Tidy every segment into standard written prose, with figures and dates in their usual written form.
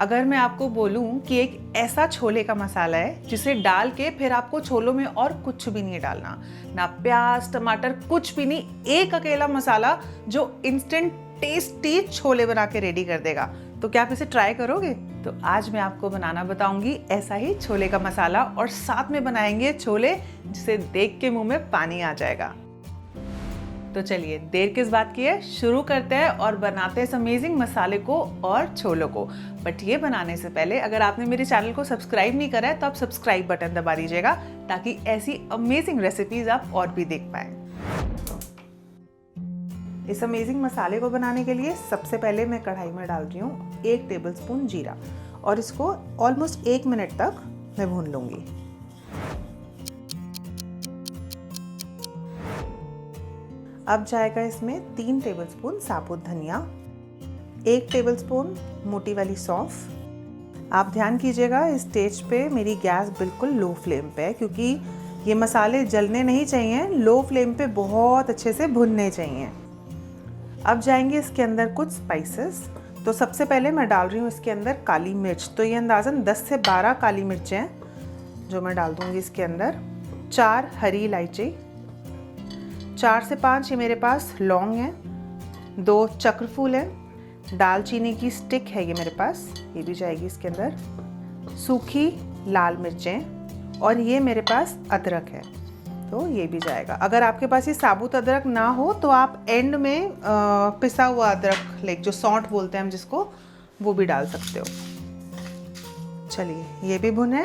अगर मैं आपको बोलूं कि एक ऐसा छोले का मसाला है जिसे डाल के फिर आपको छोलों में और कुछ भी नहीं डालना, ना प्याज टमाटर कुछ भी नहीं, एक अकेला मसाला जो इंस्टेंट टेस्टी छोले बना के रेडी कर देगा, तो क्या आप इसे ट्राई करोगे? तो आज मैं आपको बनाना बताऊंगी ऐसा ही छोले का मसाला, और साथ में बनाएंगे छोले जिसे देख के मुंह में पानी आ जाएगा। तो चलिए देर किस बात की है, शुरू करते हैं और बनाते हैं इस अमेजिंग मसाले को और छोलों को। बट ये बनाने से पहले अगर आपने मेरे चैनल को सब्सक्राइब नहीं करा है तो आप सब्सक्राइब बटन दबा दीजिएगा, ताकि ऐसी अमेजिंग रेसिपीज आप और भी देख पाएं। इस अमेजिंग मसाले को बनाने के लिए सबसे पहले मैं कढ़ाई में डाल रही हूँ 1 टेबलस्पून जीरा, और इसको ऑलमोस्ट 1 मिनट तक मैं भून लूँगी। अब जाएगा इसमें 3 टेबलस्पून साबुत धनिया, 1 टेबलस्पून मोटी वाली सौंफ। आप ध्यान कीजिएगा इस स्टेज पे मेरी गैस बिल्कुल लो फ्लेम पे है, क्योंकि ये मसाले जलने नहीं चाहिए, लो फ्लेम पे बहुत अच्छे से भुनने चाहिए। अब जाएंगे इसके अंदर कुछ स्पाइसेस। तो सबसे पहले मैं डाल रही हूँ इसके अंदर काली मिर्च। तो ये अंदाज़न 10 से 12 काली मिर्चें हैं जो मैं डाल दूँगी इसके अंदर। 4 हरी इलायची, 4 से 5 ये मेरे पास लौंग हैं, 2 चक्रफूल हैं, दालचीनी की स्टिक है ये मेरे पास, ये भी जाएगी इसके अंदर, सूखी लाल मिर्चें, और ये मेरे पास अदरक है तो ये भी जाएगा। अगर आपके पास ये साबुत अदरक ना हो तो आप एंड में पिसा हुआ अदरक, लाइक जो सौंठ बोलते हैं हम जिसको, वो भी डाल सकते हो। चलिए ये भी भुने।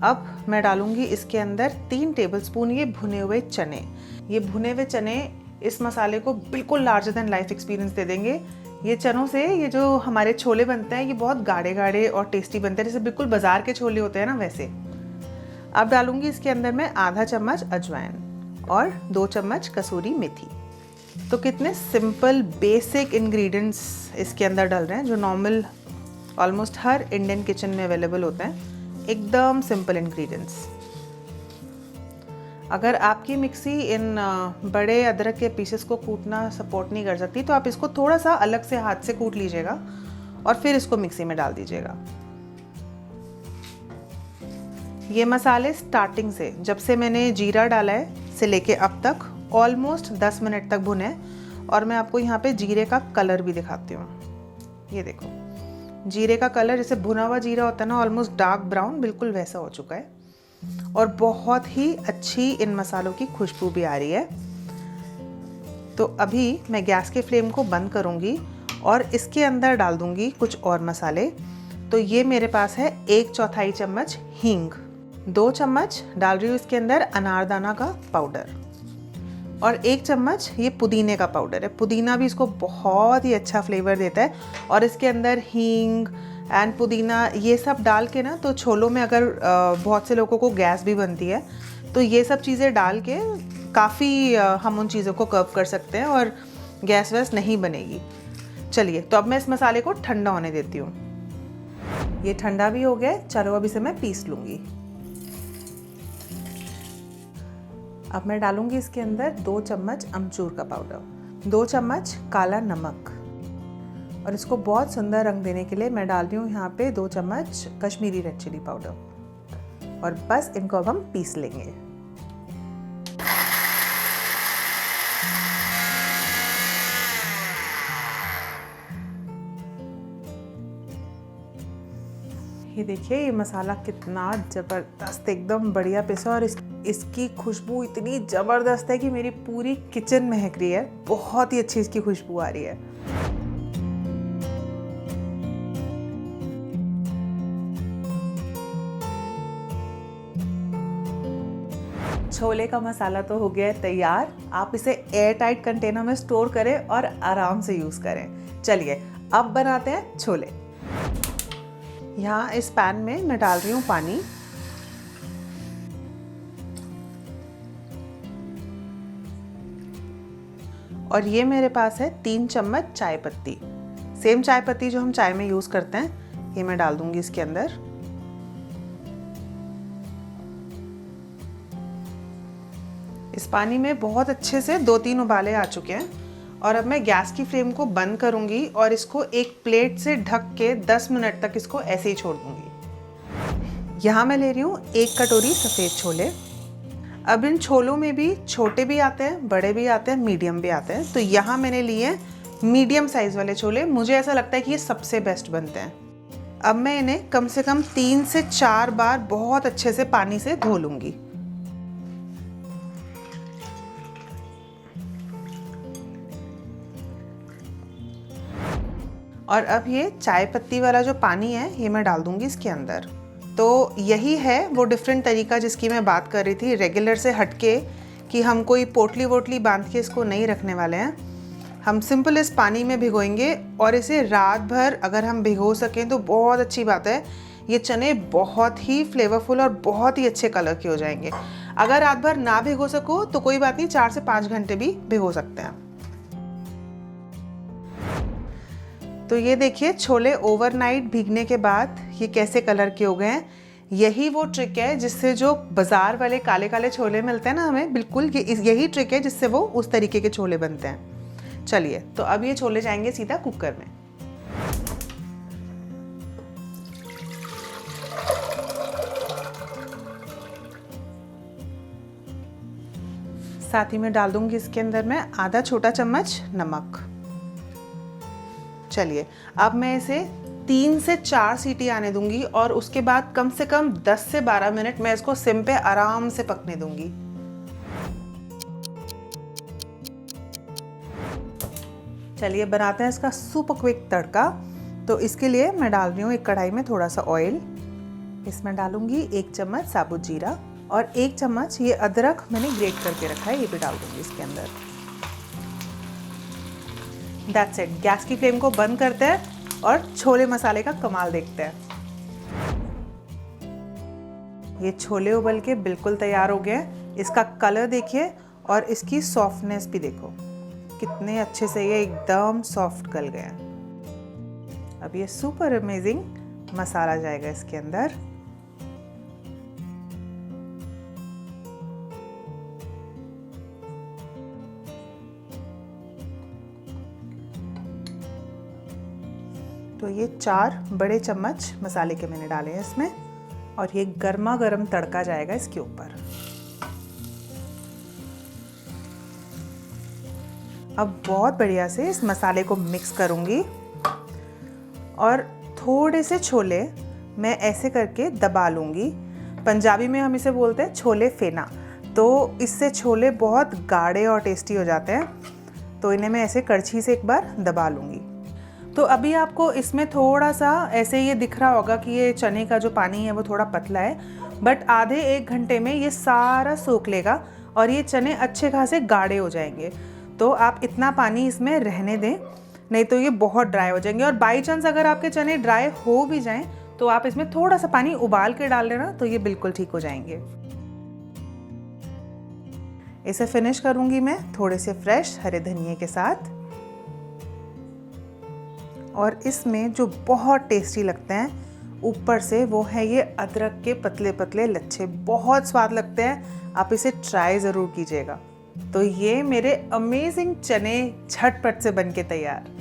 अब मैं डालूंगी इसके अंदर 3 टेबलस्पून ये भुने हुए चने। ये भुने हुए चने इस मसाले को बिल्कुल लार्जर देन लाइफ एक्सपीरियंस दे देंगे। ये चनों से ये जो हमारे छोले बनते हैं ये बहुत गाढ़े गाढ़े और टेस्टी बनते हैं, जैसे बिल्कुल बाजार के छोले होते हैं ना वैसे। अब डालूंगी इसके अंदर मैं आधा चम्मच अजवाइन और 2 चम्मच कसूरी मेथी। तो कितने सिंपल बेसिक इंग्रेडिएंट्स इसके अंदर डल रहे हैं जो नॉर्मल ऑलमोस्ट हर इंडियन किचन में अवेलेबल होते हैं, एकदम सिंपल इंग्रेडिएंट्स। अगर आपकी मिक्सी इन बड़े अदरक के पीसेस को कूटना सपोर्ट नहीं कर सकती तो आप इसको थोड़ा सा अलग से हाथ से कूट लीजिएगा और फिर इसको मिक्सी में डाल दीजिएगा। ये मसाले स्टार्टिंग से, जब से मैंने जीरा डाला है से लेके अब तक ऑलमोस्ट 10 मिनट तक भुने, और मैं आपको यहाँ पे जीरे का कलर भी दिखाती हूँ। ये देखो जीरे का कलर, जैसे भुना हुआ जीरा होता है ना, ऑलमोस्ट डार्क ब्राउन, बिल्कुल वैसा हो चुका है, और बहुत ही अच्छी इन मसालों की खुशबू भी आ रही है। तो अभी मैं गैस के फ्लेम को बंद करूँगी और इसके अंदर डाल दूँगी कुछ और मसाले। तो ये मेरे पास है 1/4 चम्मच हींग, 2 चम्मच डाल रही हूँ इसके अंदर अनारदाना का पाउडर, और 1 चम्मच ये पुदीने का पाउडर है। पुदीना भी इसको बहुत ही अच्छा फ्लेवर देता है, और इसके अंदर हींग एंड पुदीना ये सब डाल के ना, तो छोलों में अगर बहुत से लोगों को गैस भी बनती है तो ये सब चीज़ें डाल के काफ़ी हम उन चीज़ों को कर्व कर सकते हैं और गैस वैस नहीं बनेगी। चलिए तो अब मैं इस मसाले को ठंडा होने देती हूँ। ये ठंडा भी हो गया, चलो अब इसे मैं पीस लूँगी। अब मैं डालूंगी इसके अंदर 2 चम्मच अमचूर का पाउडर, 2 चम्मच काला नमक, और इसको बहुत सुंदर रंग देने के लिए मैं डाल रही हूँ यहाँ पे 2 चम्मच कश्मीरी रेड चिली पाउडर, और बस इनको अब हम पीस लेंगे। ये देखिए ये मसाला कितना ज़बरदस्त एकदम बढ़िया पिसा, और इसकी खुशबू इतनी ज़बरदस्त है कि मेरी पूरी किचन महक रही है। बहुत ही अच्छी इसकी खुशबू आ रही है। छोले का मसाला तो हो गया है तैयार। आप इसे एयर टाइट कंटेनर में स्टोर करें और आराम से यूज़ करें। चलिए अब बनाते हैं छोले। यहाँ इस पैन में मैं डाल रही हूँ पानी, और ये मेरे पास है 3 चम्मच चाय पत्ती, सेम चाय पत्ती जो हम चाय में यूज़ करते हैं, ये मैं डाल दूंगी इसके अंदर। इस पानी में बहुत अच्छे से 2-3 उबाले आ चुके हैं, और अब मैं गैस की फ्लेम को बंद करूंगी और इसको एक प्लेट से ढक के 10 मिनट तक इसको ऐसे ही छोड़ दूंगी। यहाँ मैं ले रही हूँ 1 कटोरी सफ़ेद छोले। अब इन छोलों में भी छोटे भी आते हैं, बड़े भी आते हैं, मीडियम भी आते हैं। तो यहाँ मैंने लिए मीडियम साइज़ वाले छोले। मुझे ऐसा लगता है कि ये सबसे बेस्ट बनते हैं। अब मैं इन्हें कम से कम 3 से 4 बार बहुत अच्छे से पानी से धो लूँगी। और अब ये चाय पत्ती वाला जो पानी है ये मैं डाल दूँगी इसके अंदर। तो यही है वो डिफरेंट तरीका जिसकी मैं बात कर रही थी, रेगुलर से हटके, कि हम कोई पोटली वोटली बांध के इसको नहीं रखने वाले हैं। हम सिंपल इस पानी में भिगोएंगे और इसे रात भर अगर हम भिगो सकें तो बहुत अच्छी बात है। ये चने बहुत ही फ्लेवरफुल और बहुत ही अच्छे कलर के हो जाएंगे। अगर रात भर ना भिगो सको तो कोई बात नहीं, 4 से 5 घंटे भी भिगो सकते हैं। तो ये देखिए छोले ओवरनाइट भीगने के बाद ये कैसे कलर के हो गए हैं। यही वो ट्रिक है जिससे जो बाजार वाले काले काले छोले मिलते हैं ना हमें, बिल्कुल यही ट्रिक है जिससे वो उस तरीके के छोले बनते हैं। चलिए, तो अब ये छोले जाएंगे सीधा कुकर में। साथ ही में डाल दूंगी इसके अंदर मैं आधा छोटा चम्मच नमक। चलिए, अब मैं इसे 3 से 4 सीटी आने दूंगी और उसके बाद कम से कम 10 से 12 मिनट मैं इसको सिम पे आराम से पकने दूंगी। चलिए, बनाते हैं इसका सुपर क्विक तड़का। तो इसके लिए मैं डाल रही हूँ एक कढ़ाई में थोड़ा सा ऑयल। इसमें डालूंगी 1 चम्मच साबुत जीरा और 1 चम्मच ये अदरक मैंने ग्रेट करके रखा है, ये भी डाल दूंगी इसके अंदर। That's it। गैस की फ्लेम को बंद करते हैं और छोले मसाले का कमाल देखते हैं। ये छोले उबल के बिल्कुल तैयार हो गए। इसका कलर देखिए और इसकी सॉफ्टनेस भी देखो, कितने अच्छे से ये एकदम सॉफ्ट गल गए। अब ये सुपर अमेजिंग मसाला जाएगा इसके अंदर। तो ये 4 बड़े चम्मच मसाले के मैंने डाले हैं इसमें और ये गर्मा गर्म तड़का जाएगा इसके ऊपर। अब बहुत बढ़िया से इस मसाले को मिक्स करूंगी और थोड़े से छोले मैं ऐसे करके दबा लूंगी। पंजाबी में हम इसे बोलते हैं छोले फेना। तो इससे छोले बहुत गाढ़े और टेस्टी हो जाते हैं। तो इन्हें मैं ऐसे करछी से एक बार दबा लूंगी। तो अभी आपको इसमें थोड़ा सा ऐसे ये दिख रहा होगा कि ये चने का जो पानी है वो थोड़ा पतला है, बट आधे 1 घंटे में ये सारा सोख लेगा और ये चने अच्छे खासे गाढ़े हो जाएंगे। तो आप इतना पानी इसमें रहने दें, नहीं तो ये बहुत ड्राई हो जाएंगे। और बाई चांस अगर आपके चने ड्राई हो भी जाएं तो आप इसमें थोड़ा सा पानी उबाल के डाल लेना, तो ये बिल्कुल ठीक हो जाएंगे। इसे फिनिश करूंगी मैं थोड़े से फ्रेश हरे धनिए के साथ। और इसमें जो बहुत टेस्टी लगते हैं ऊपर से वो है ये अदरक के पतले पतले लच्छे, बहुत स्वाद लगते हैं। आप इसे ट्राई ज़रूर कीजिएगा। तो ये मेरे अमेजिंग चने झटपट से बनके तैयार।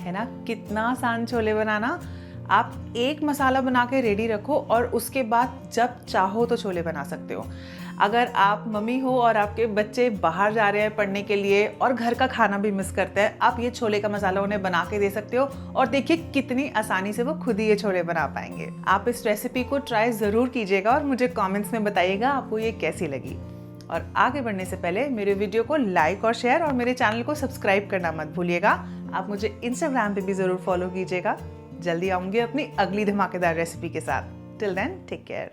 है ना, कितना आसान छोले बनाना। आप एक मसाला बना के रेडी रखो और उसके बाद जब चाहो तो छोले बना सकते हो। अगर आप मम्मी हो और आपके बच्चे बाहर जा रहे हैं पढ़ने के लिए और घर का खाना भी मिस करते हैं, आप ये छोले का मसाला उन्हें बना के दे सकते हो और देखिए कितनी आसानी से वो खुद ही ये छोले बना पाएंगे। आप इस रेसिपी को ट्राई ज़रूर कीजिएगा और मुझे कमेंट्स में बताइएगा आपको ये कैसी लगी। और आगे बढ़ने से पहले मेरे वीडियो को लाइक और शेयर और मेरे चैनल को सब्सक्राइब करना मत भूलिएगा। आप मुझे इंस्टाग्राम पे भी ज़रूर फॉलो कीजिएगा। जल्दी आऊंगी अपनी अगली धमाकेदार रेसिपी के साथ। Till then take care.